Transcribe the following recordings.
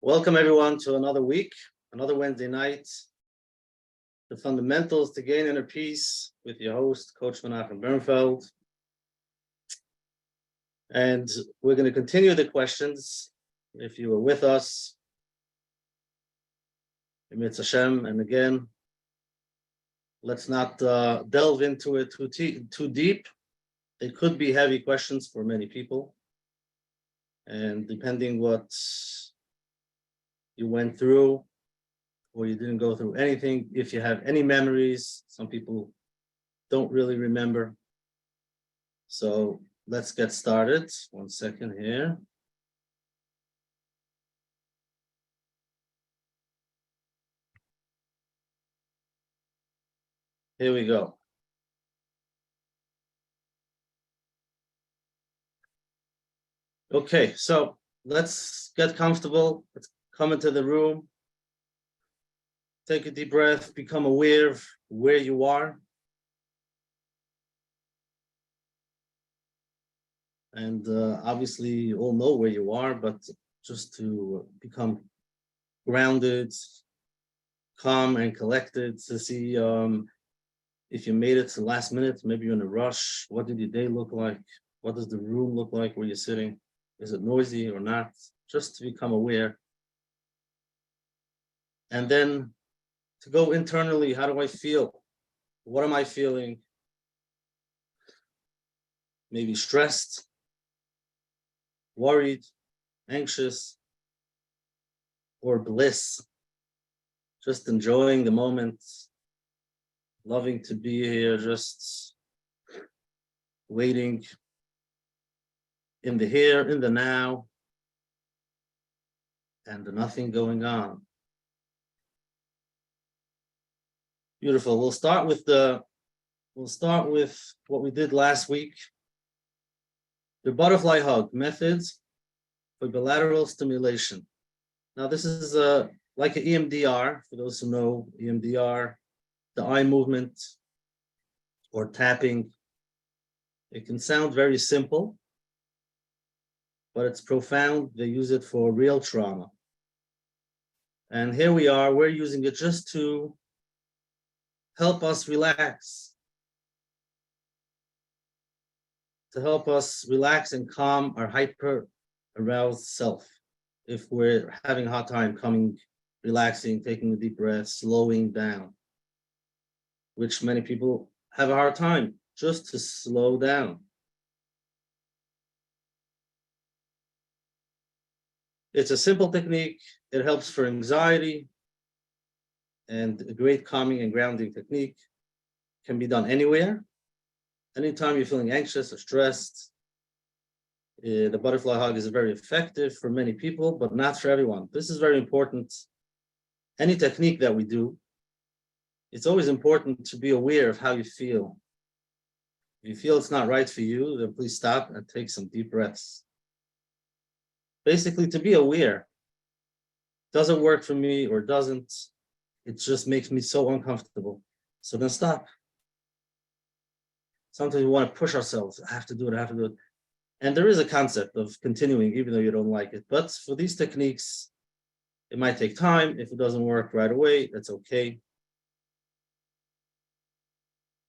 Welcome everyone to another week, another Wednesday night. The fundamentals to gain inner peace with your host, Coach Menachem Parental. And we're going to continue the questions. If you were with us, Menachem, and again, let's not delve into it too deep. It could be heavy questions for many people. And depending what you went through, or you didn't go through anything, if you have any memories, some people don't really remember. So let's get started. 1 second here. Here we go. Okay, so let's get comfortable. Let's come into the room. Take a deep breath, become aware of where you are. And obviously you all know where you are, but just to become grounded, calm and collected, to see if you made it to the last minute, maybe you're in a rush. What did your day look like? What does the room look like where you're sitting? Is it noisy or not? Just to become aware. And then to go internally, how do I feel? What am I feeling? Maybe stressed, worried, anxious, or bliss. Just enjoying the moment, loving to be here, just waiting in the here, in the now, and nothing going on. Beautiful. We'll start with what we did last week. The butterfly hug methods for bilateral stimulation. Now this is like an EMDR, for those who know EMDR, the eye movement or tapping. It can sound very simple, but it's profound. They use it for real trauma. And here we are, we're using it just to help us relax, to help us relax and calm our hyper aroused self. If we're having a hard time coming, relaxing, taking a deep breath, slowing down, which many people have a hard time, just to slow down. It's a simple technique. It helps for anxiety, and a great calming and grounding technique. Can be done anywhere. Anytime you're feeling anxious or stressed, the butterfly hug is very effective for many people, but not for everyone. This is very important. Any technique that we do, it's always important to be aware of how you feel. If you feel it's not right for you, then please stop and take some deep breaths. Basically, to be aware. Doesn't work for me or doesn't, it just makes me so uncomfortable. So then stop. Sometimes we want to push ourselves. I have to do it. And there is a concept of continuing, even though you don't like it. But for these techniques, it might take time. If it doesn't work right away, that's okay.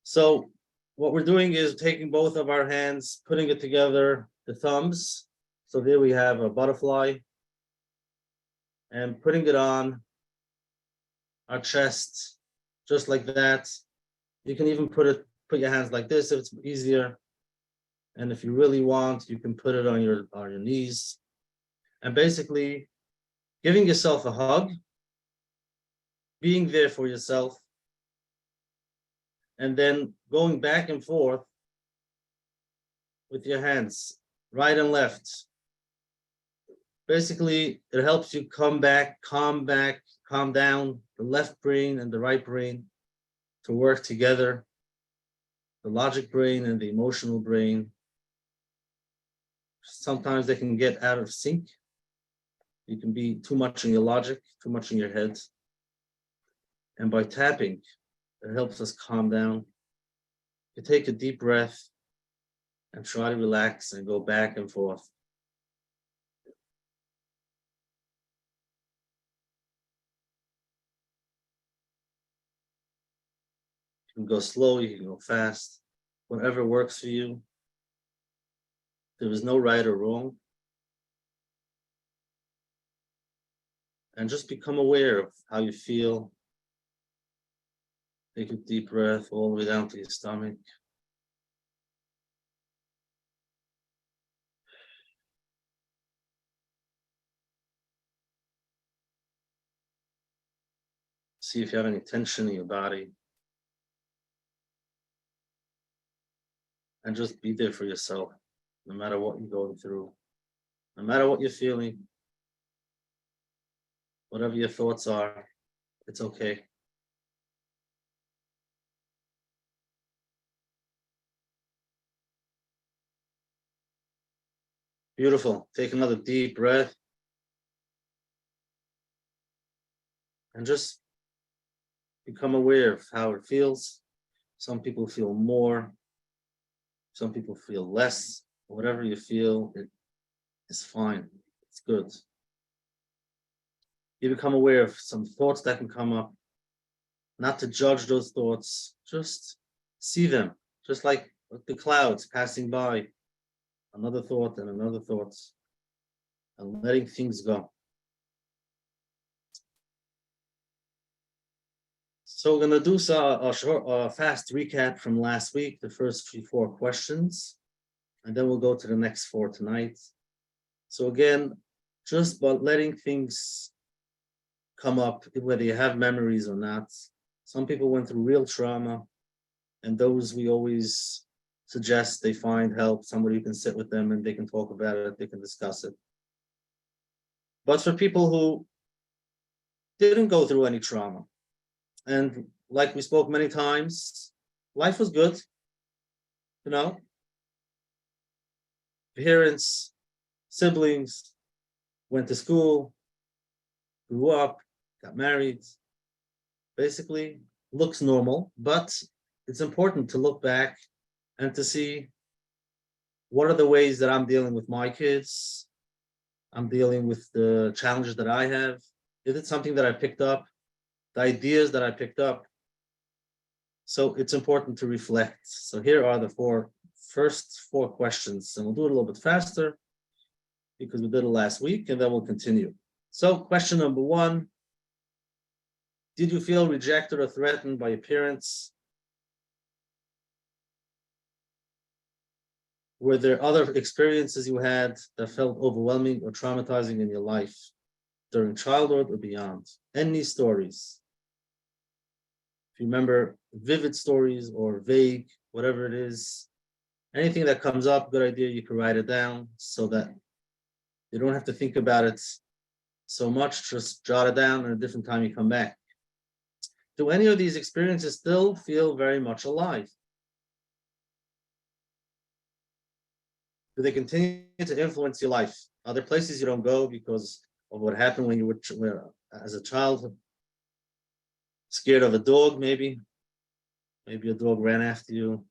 So what we're doing is taking both of our hands, putting it together, the thumbs. So there we have a butterfly, and putting it on our chest, just like that. You can even put your hands like this if it's easier. And if you really want, you can put it on your knees. And basically giving yourself a hug, being there for yourself, and then going back and forth with your hands, right and left. Basically, it helps you calm down the left brain and the right brain to work together, the logic brain and the emotional brain. Sometimes they can get out of sync. You can be too much in your logic, too much in your head. And by tapping, it helps us calm down. You take a deep breath and try to relax and go back and forth. You can go slow, you can go fast, whatever works for you. There is no right or wrong. And just become aware of how you feel. Take a deep breath all the way down to your stomach. See if you have any tension in your body. And just be there for yourself, no matter what you're going through, no matter what you're feeling, whatever your thoughts are, it's okay. Beautiful. Take another deep breath. And just become aware of how it feels. Some people feel more, some people feel less. Whatever you feel, it is fine. It's good. You become aware of some thoughts that can come up, not to judge those thoughts, just see them, just like the clouds passing by, another thought and another thought, and letting things go. So we're going to do a fast recap from last week, the first 4 questions, and then we'll go to the next 4 tonight. So again, just by letting things come up, whether you have memories or not. Some people went through real trauma, and those we always suggest they find help, somebody who can sit with them and they can talk about it, they can discuss it. But for people who didn't go through any trauma, and like we spoke many times, life was good, you know, parents, siblings, went to school, grew up, got married, basically looks normal, but it's important to look back and to see what are the ways that I'm dealing with my kids, I'm dealing with the challenges that I have. Is it something that I picked up, the ideas that I picked up? So it's important to reflect. So here are the first four questions, and we'll do it a little bit faster because we did it last week, and then we'll continue. So question number 1, did you feel rejected or threatened by your parents? Were there other experiences you had that felt overwhelming or traumatizing in your life during childhood or beyond? Any stories? If you remember vivid stories or vague, whatever it is, anything that comes up, good idea, you can write it down so that you don't have to think about it so much, just jot it down, and a different time you come back. Do any of these experiences still feel very much alive? Do they continue to influence your life? Are there places you don't go because of what happened when you were as a child? Scared of a dog, maybe a dog ran after you.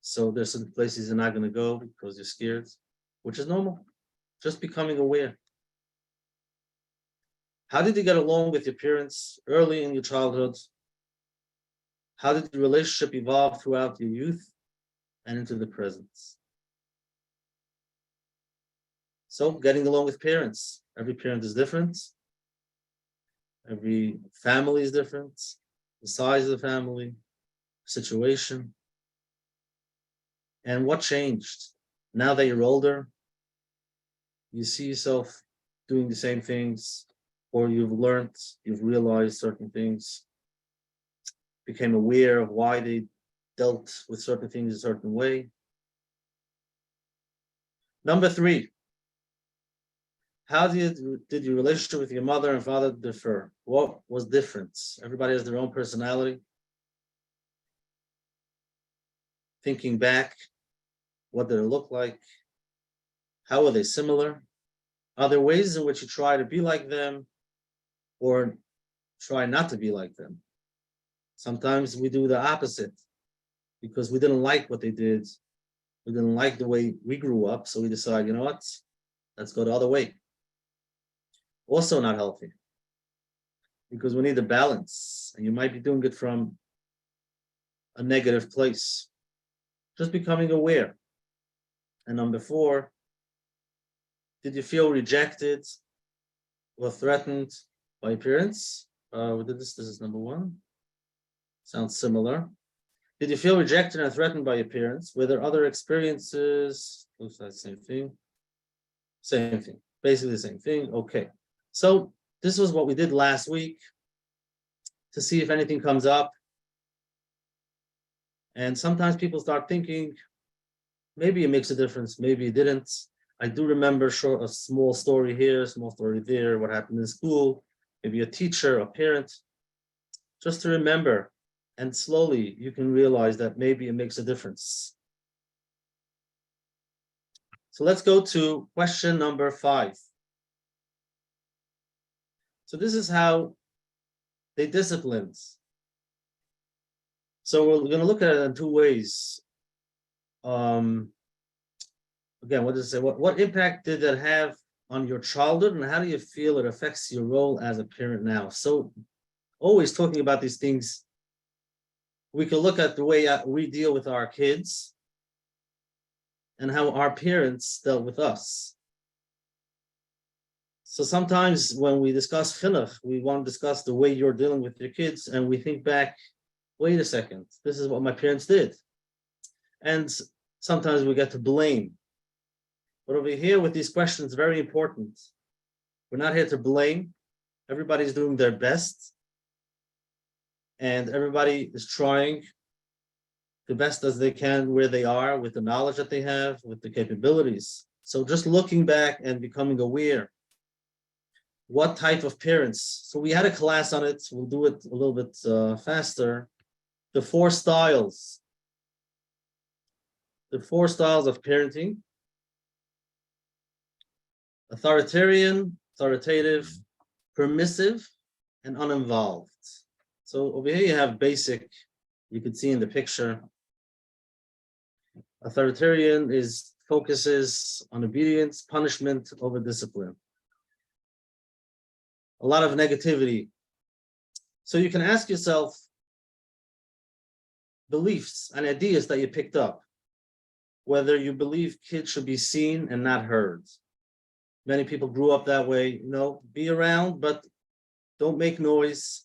So there's some places you're not going to go because you're scared, which is normal. Just becoming aware. How did you get along with your parents early in your childhood? How did the relationship evolve throughout your youth and into the present? So getting along with parents. Every parent is different. Every family is different. The size of the family, situation. And what changed? Now that you're older, you see yourself doing the same things, or you've learned, you've realized certain things, became aware of why they dealt with certain things a certain way. Number 3, how did your relationship with your mother and father differ? What was different? Everybody has their own personality. Thinking back, what did it look like? How are they similar? Are there ways in which you try to be like them or try not to be like them? Sometimes we do the opposite because we didn't like what they did. We didn't like the way we grew up. So we decide, you know what? Let's go the other way. Also not healthy because we need a balance. And you might be doing it from a negative place. Just becoming aware. And number 4, did you feel rejected or threatened by parents? We did this. This is number 1. Sounds similar. Did you feel rejected and threatened by your parents? Were there other experiences? Looks like the same thing. Same thing. Basically the same thing. Okay. So this was what we did last week to see if anything comes up. And sometimes people start thinking, maybe it makes a difference, maybe it didn't. I do remember a small story here, a small story there, what happened in school, maybe a teacher, a parent. Just to remember, and slowly you can realize that maybe it makes a difference. So let's go to question number 5. So this is how they disciplined. So we're going to look at it in 2 ways. Again, what does it say? What impact did that have on your childhood, and how do you feel it affects your role as a parent now? So always talking about these things, we can look at the way we deal with our kids and how our parents dealt with us. So sometimes when we discuss chinuch, we want to discuss the way you're dealing with your kids, and we think back, wait a second, this is what my parents did. And sometimes we get to blame. But over here with these questions, very important. We're not here to blame. Everybody's doing their best. And everybody is trying the best as they can where they are, with the knowledge that they have, with the capabilities. So just looking back and becoming aware. What type of parents? So we had a class on it. We'll do it a little bit faster. The 4 styles. The 4 styles of parenting. Authoritarian, authoritative, permissive, and uninvolved. So over here you have basic, you can see in the picture. Authoritarian focuses on obedience, punishment over discipline. A lot of negativity. So you can ask yourself beliefs and ideas that you picked up, whether you believe kids should be seen and not heard. Many people grew up that way, be around, but don't make noise.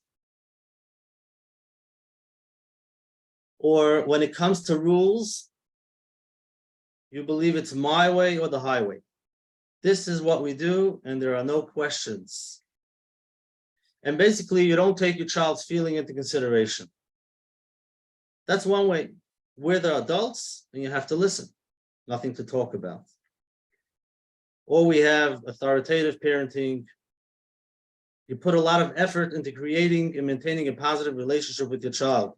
Or when it comes to rules, you believe it's my way or the highway. This is what we do, and there are no questions. And basically, you don't take your child's feeling into consideration. That's one way. We're the adults, and you have to listen. Nothing to talk about. Or we have authoritative parenting. You put a lot of effort into creating and maintaining a positive relationship with your child.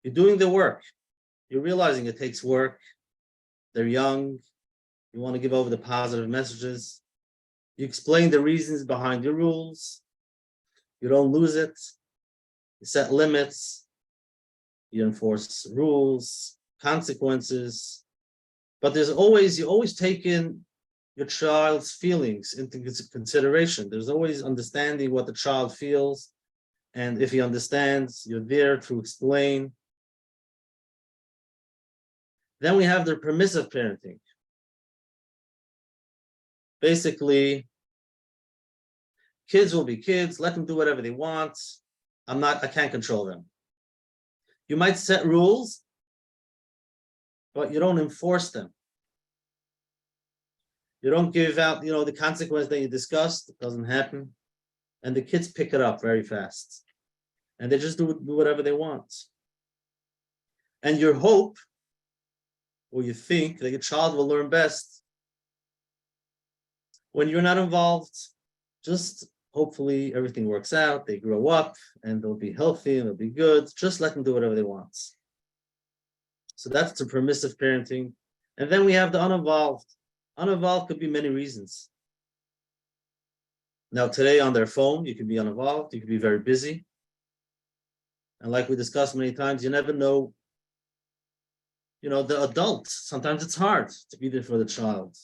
You're doing the work. You're realizing it takes work. They're young. You want to give over the positive messages. You explain the reasons behind your rules. You don't lose it. You set limits. You enforce rules, consequences. But you always take in your child's feelings into consideration. There's always understanding what the child feels. And if he understands, you're there to explain. Then we have the permissive parenting. Basically, kids will be kids, let them do whatever they want. I can't control them. You might set rules, but you don't enforce them. You don't give out, the consequence that you discussed. It doesn't happen. And the kids pick it up very fast. And they just do whatever they want. And your hope, or you think that your child will learn best when you're not involved. Just hopefully everything works out. They grow up and they'll be healthy and they'll be good. Just let them do whatever they want. So that's the permissive parenting. And then we have the uninvolved. Uninvolved could be many reasons. Now today on their phone, you can be uninvolved. You can be very busy. And like we discussed many times, you never know, the adult. Sometimes it's hard to be there for the child.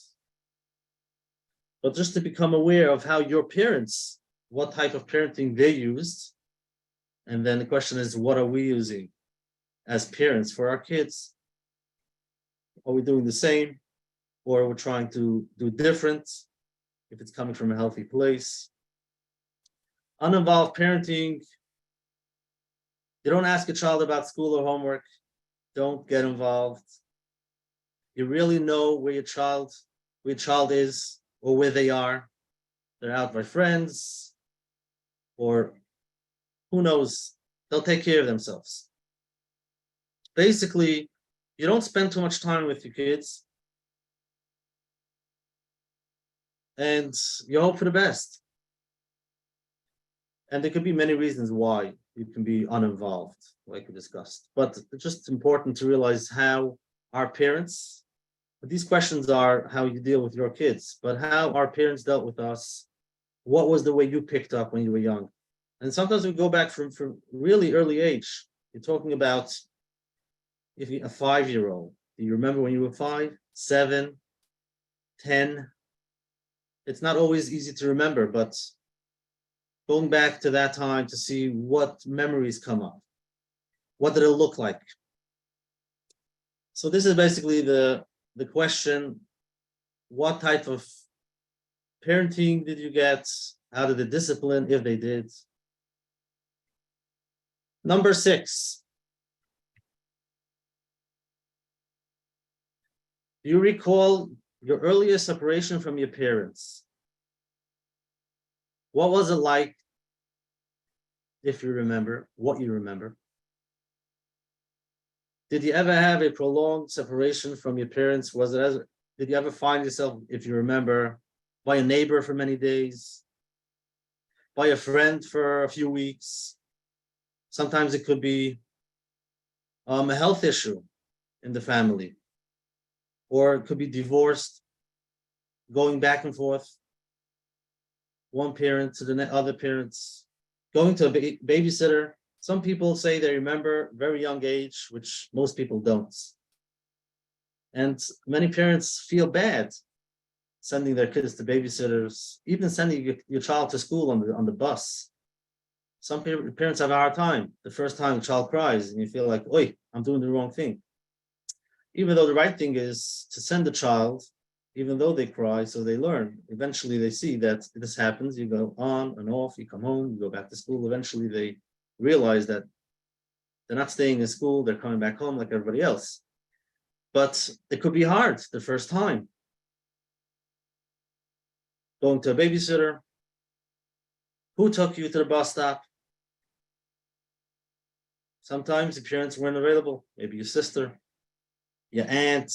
But just to become aware of how your parents, what type of parenting they used. And then the question is, what are we using? as parents for our kids? Are we doing the same, or we're trying to do different if it's coming from a healthy place? Uninvolved parenting. You don't ask a child about school or homework. Don't get involved. You really know where your child is or where they are. They're out with friends, or who knows, they'll take care of themselves. Basically, you don't spend too much time with your kids, and you hope for the best. And there could be many reasons why you can be uninvolved, like we discussed. But it's just important to realize how our parents, these questions are how you deal with your kids, but how our parents dealt with us. What was the way you picked up when you were young? And sometimes we go back from really early age. You're talking about if you're a 5-year-old. Do you remember when you were 5, 7, 10? It's not always easy to remember, but going back to that time to see what memories come up. What did it look like? So this is basically the question: what type of parenting did you get? How did they discipline, if they did? Number 6. Do you recall your earliest separation from your parents? What was it like, if you remember, what you remember? Did you ever have a prolonged separation from your parents? Did you ever find yourself, if you remember, by a neighbor for many days, by a friend for a few weeks? Sometimes it could be a health issue in the family, or it could be divorced, going back and forth, one parent to the other parents, going to a babysitter. Some people say they remember very young age, which most people don't. And many parents feel bad sending their kids to babysitters, even sending your child to school on the bus. Some parents have a hard time the first time the child cries, and you feel like, oi, I'm doing the wrong thing. Even though the right thing is to send the child, even though they cry, so they learn. Eventually they see that this happens, you go on and off, you come home, you go back to school. Eventually they realize that they're not staying in school, they're coming back home like everybody else. But it could be hard the first time. Going to a babysitter. Who took you to the bus stop? Sometimes the parents weren't available. Maybe your sister, your aunt,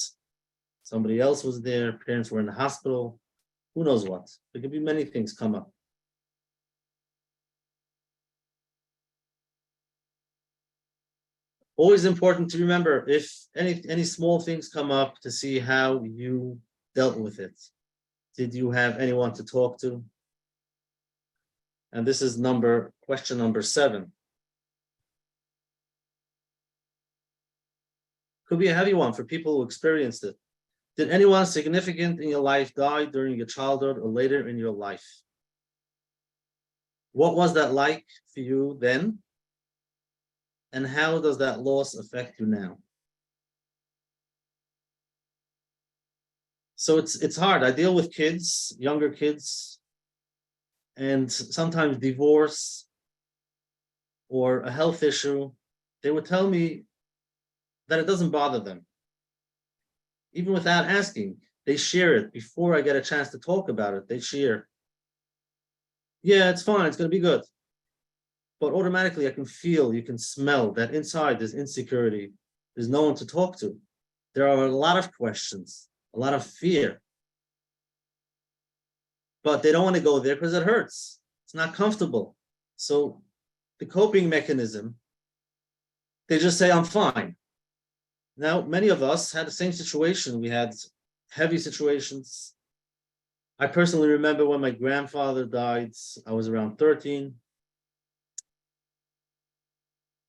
somebody else was there. Parents were in the hospital. Who knows what? There could be many things come up. Always important to remember, if any small things come up, to see how you dealt with it. Did you have anyone to talk to? And this is question number 7. Could be a heavy one for people who experienced it. Did anyone significant in your life die during your childhood or later in your life? What was that like for you then? And how does that loss affect you now? So it's hard. I deal with kids, younger kids, and sometimes divorce or a health issue. They would tell me that it doesn't bother them. Even without asking, they share it. Before I get a chance to talk about it, they share. Yeah, it's fine, it's gonna be good. But automatically I can feel, you can smell that inside there's insecurity. There's no one to talk to. There are a lot of questions, a lot of fear. But they don't want to go there because it hurts. It's not comfortable. So the coping mechanism, they just say, I'm fine. Now, many of us had the same situation. We had heavy situations. I personally remember when my grandfather died, I was around 13.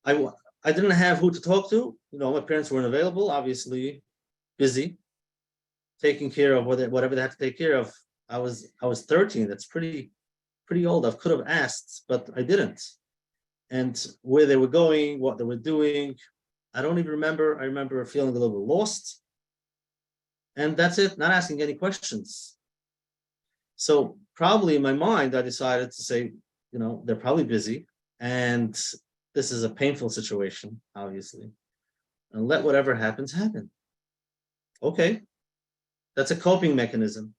I didn't have who to talk to. My parents weren't available, obviously busy, taking care of whatever they had to take care of. I was 13. That's pretty old. I could have asked, but I didn't. And where they were going, what they were doing, I don't even remember. I remember feeling a little bit lost. And that's it, not asking any questions. So probably in my mind, I decided to say, they're probably busy. And this is a painful situation, obviously. And let whatever happens happen. Okay. That's a coping mechanism.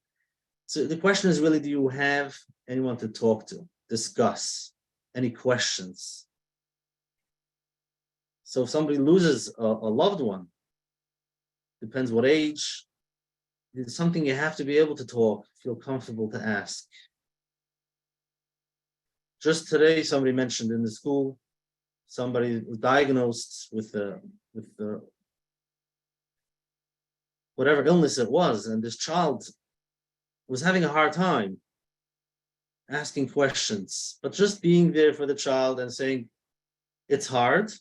So the question is really, do you have anyone to talk to, discuss, any questions? So if somebody loses a loved one, depends what age, it's something you have to be able to talk, feel comfortable to ask. Just today, somebody mentioned in the school, somebody was diagnosed with the whatever illness it was, and this child was having a hard time asking questions, but just being there for the child and saying, it's hard,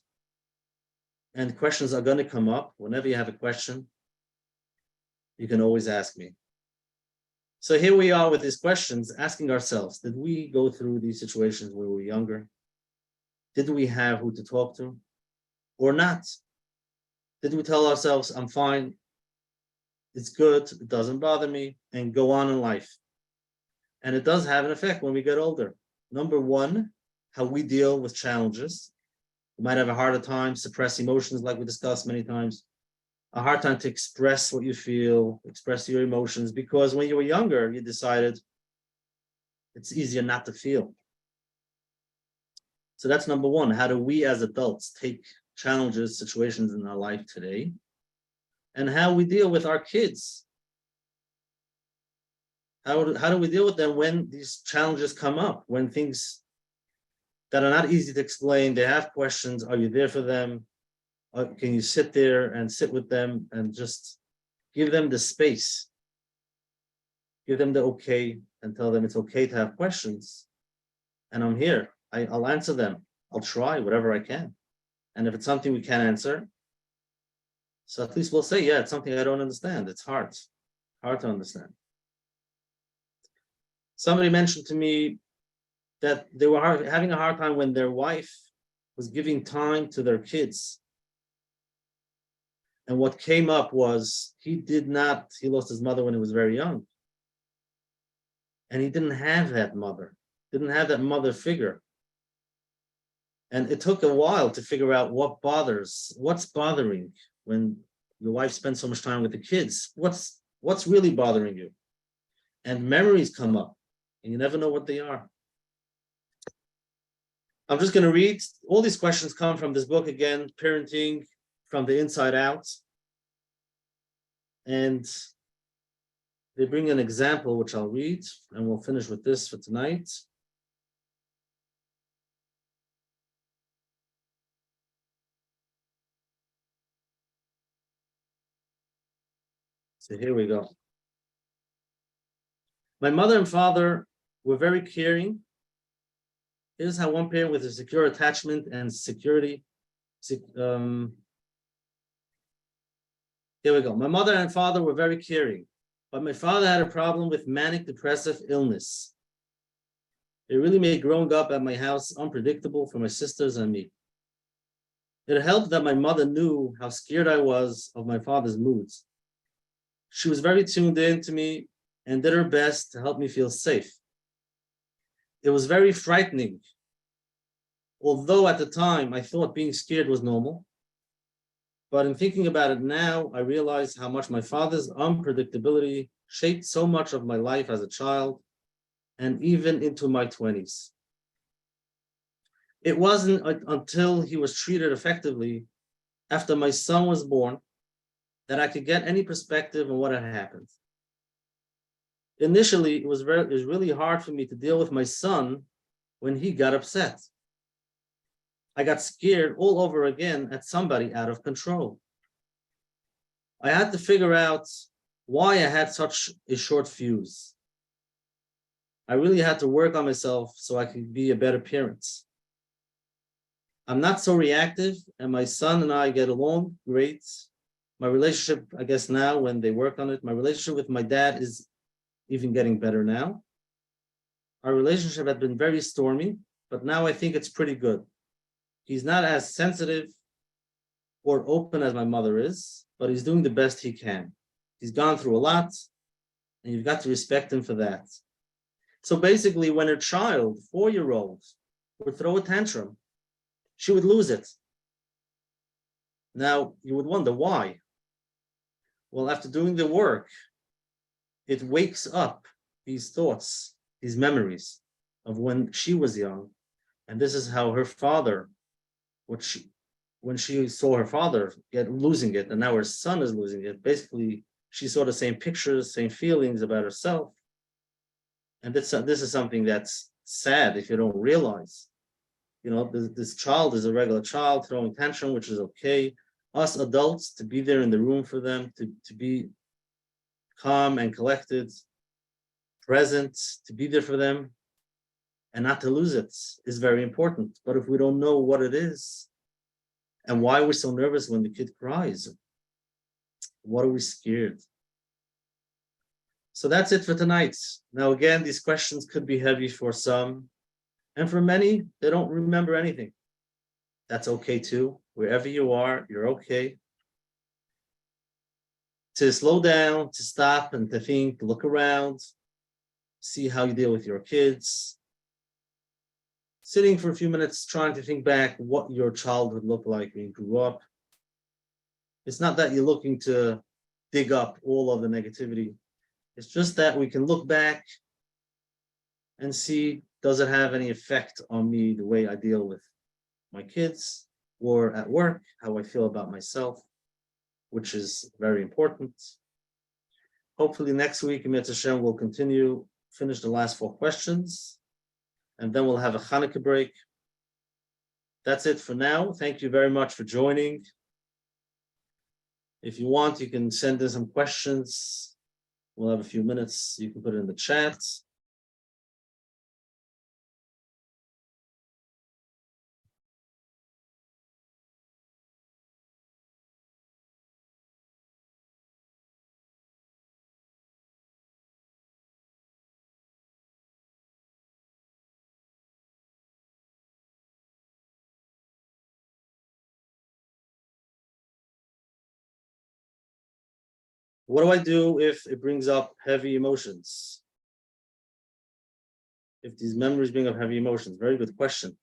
and questions are going to come up. Whenever you have a question, you can always ask me. So here we are with these questions, asking ourselves, did we go through these situations when we were younger? Did we have who to talk to or not? Did we tell ourselves, I'm fine, it's good, it doesn't bother me, and go on in life? And it does have an effect when we get older. Number one, how we deal with challenges. You might have a harder time, suppress emotions like we discussed many times, a hard time to express what you feel, express your emotions, because when you were younger, you decided it's easier not to feel. So that's number one. How do we as adults take challenges, situations in our life today, and how we deal with our kids? How do we deal with them when these challenges come up, when things that are not easy to explain, they have questions, are you there for them? Can you sit there and sit with them and just give them the space, give them the okay, and tell them it's okay to have questions. And I'm here, I'll answer them. I'll try whatever I can. And if it's something we can't answer, so at least we'll say, yeah, it's something I don't understand. It's hard to understand. Somebody mentioned to me that they were having a hard time when their wife was giving time to their kids. And what came up was he lost his mother when he was very young. And he didn't have that mother figure. And it took a while to figure out what's bothering when your wife spends so much time with the kids. What's really bothering you? And memories come up, and you never know what they are. I'm just going to read. All these questions come from this book again, Parenting from the Inside Out. And they bring an example, which I'll read, and we'll finish with this for tonight. So here we go. My mother and father were very caring. Here's how one parent with a secure attachment and security. Here we go. My mother and father were very caring, but my father had a problem with manic depressive illness. It really made growing up at my house unpredictable for my sisters and me. It helped that my mother knew how scared I was of my father's moods. She was very tuned in to me and did her best to help me feel safe. It was very frightening. Although at the time I thought being scared was normal, but in thinking about it now, I realize how much my father's unpredictability shaped so much of my life as a child and even into my 20s. It wasn't until he was treated effectively after my son was born that I could get any perspective on what had happened. Initially, it was really hard for me to deal with my son when he got upset. I got scared all over again at somebody out of control. I had to figure out why I had such a short fuse. I really had to work on myself so I could be a better parent. I'm not so reactive, and my son and I get along great. My relationship, I guess now when they work on it, my relationship with my dad is even getting better now. Our relationship had been very stormy, but now I think it's pretty good. He's not as sensitive or open as my mother is, but he's doing the best he can. He's gone through a lot, and you've got to respect him for that. So basically, when a child, 4-year-old, would throw a tantrum, she would lose it. Now, you would wonder why. Well, after doing the work, it wakes up these thoughts, these memories of when she was young. And this is how her father, when she saw her father losing it, and now her son is losing it, basically, she saw the same pictures, same feelings about herself. And this is something that's sad if you don't realize. This child is a regular child throwing tantrum, which is okay. Us adults, to be there in the room for them, to be calm and collected, present, to be there for them, and not to lose it is very important. But if we don't know what it is and why we're so nervous when the kid cries, what are we scared? So that's it for tonight. Now, again, these questions could be heavy for some, and for many, they don't remember anything. That's okay too. Wherever you are, you're okay. To slow down, to stop and to think, to look around, see how you deal with your kids. Sitting for a few minutes, trying to think back what your childhood looked like when you grew up. It's not that you're looking to dig up all of the negativity. It's just that we can look back and see, does it have any effect on me, the way I deal with my kids or at work, how I feel about myself, which is very important. Hopefully next week, Mitzvah Hashem will continue, finish the last 4 questions, and then we'll have a Hanukkah break. That's it for now. Thank you very much for joining. If you want, you can send in some questions. We'll have a few minutes. You can put it in the chat. What do I do if it brings up heavy emotions? If these memories bring up heavy emotions? Very good question.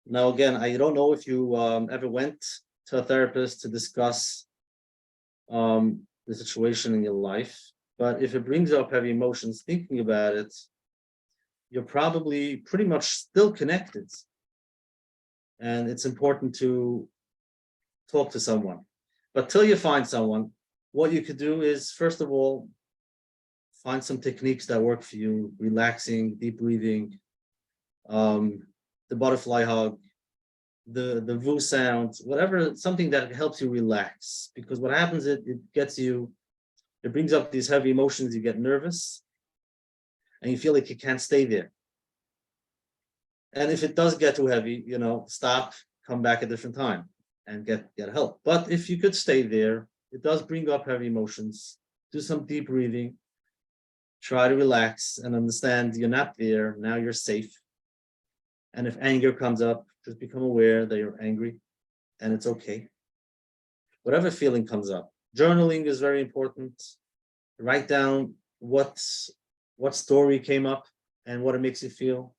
Now, again, I don't know if you ever went to a therapist to discuss the situation in your life, but if it brings up heavy emotions, thinking about it, you're probably pretty much still connected. And it's important to talk to someone. But till you find someone, what you could do is, first of all, find some techniques that work for you, relaxing, deep breathing, the butterfly hug, the VU sound, whatever, something that helps you relax. Because what happens, it brings up these heavy emotions, you get nervous, and you feel like you can't stay there. And if it does get too heavy, stop, come back a different time and get help. But if you could stay there, it does bring up heavy emotions. Do some deep breathing. Try to relax and understand you're not there. Now you're safe. And if anger comes up, just become aware that you're angry and it's okay. Whatever feeling comes up. Journaling is very important. Write down what story came up and what it makes you feel.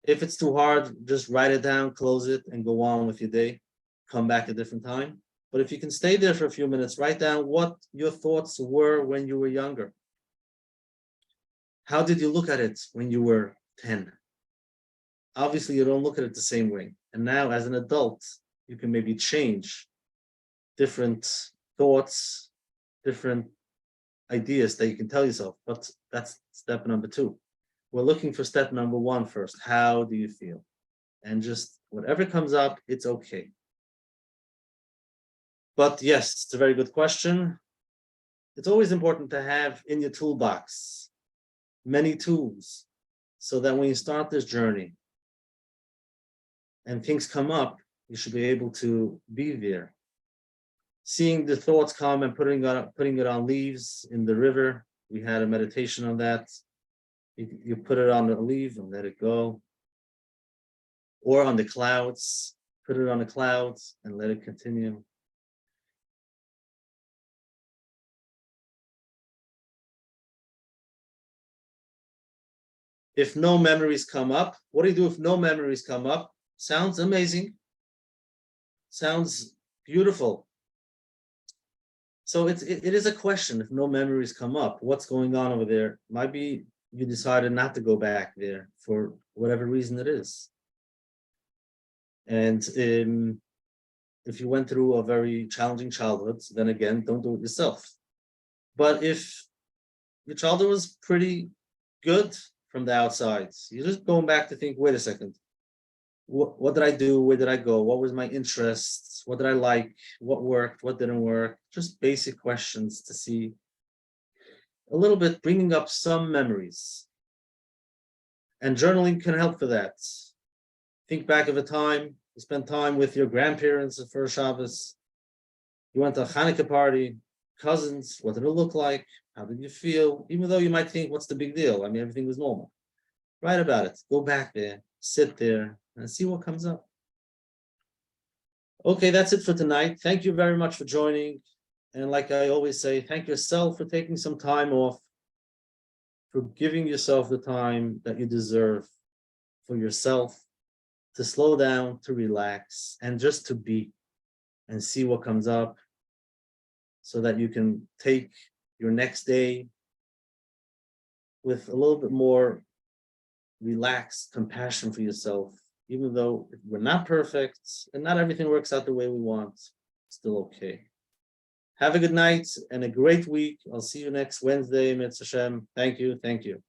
If it's too hard, just write it down, close it, and go on with your day. Come back a different time. But if you can stay there for a few minutes, write down what your thoughts were when you were younger. How did you look at it when you were 10? Obviously, you don't look at it the same way. And now, as an adult, you can maybe change different thoughts, different ideas that you can tell yourself. But that's step number 2. We're looking for step number 1 first. How do you feel? And just whatever comes up, it's okay. But yes, it's a very good question. It's always important to have in your toolbox many tools so that when you start this journey and things come up, you should be able to be there. Seeing the thoughts come and putting it on leaves in the river. We had a meditation on that. You put it on the leaf and let it go. Or on the clouds. put it on a cloud, and let it continue. If no memories come up, what do you do if no memories come up? Sounds amazing. Sounds beautiful. So it is a question. If no memories come up, what's going on over there? Might be you decided not to go back there for whatever reason it is. And if you went through a very challenging childhood, then again, don't do it yourself. But if your childhood was pretty good from the outside, you're just going back to think, wait a second, what did I do? Where did I go? What was my interests? What did I like? What worked? What didn't work? Just basic questions to see a little bit, bringing up some memories. And journaling can help for that. Think back of a time, you spent time with your grandparents the first Shabbos. You went to a Hanukkah party, cousins, what did it look like? How did you feel? Even though you might think, what's the big deal? I mean, everything was normal. Write about it. Go back there, sit there, and see what comes up. Okay, that's it for tonight. Thank you very much for joining. And like I always say, thank yourself for taking some time off, for giving yourself the time that you deserve for yourself, to slow down, to relax, and just to be and see what comes up so that you can take your next day with a little bit more relaxed compassion for yourself. Even though we're not perfect and not everything works out the way we want, still okay. Have a good night and a great week. I'll see you next Wednesday, Mitzvah Hashem. Thank you. Thank you.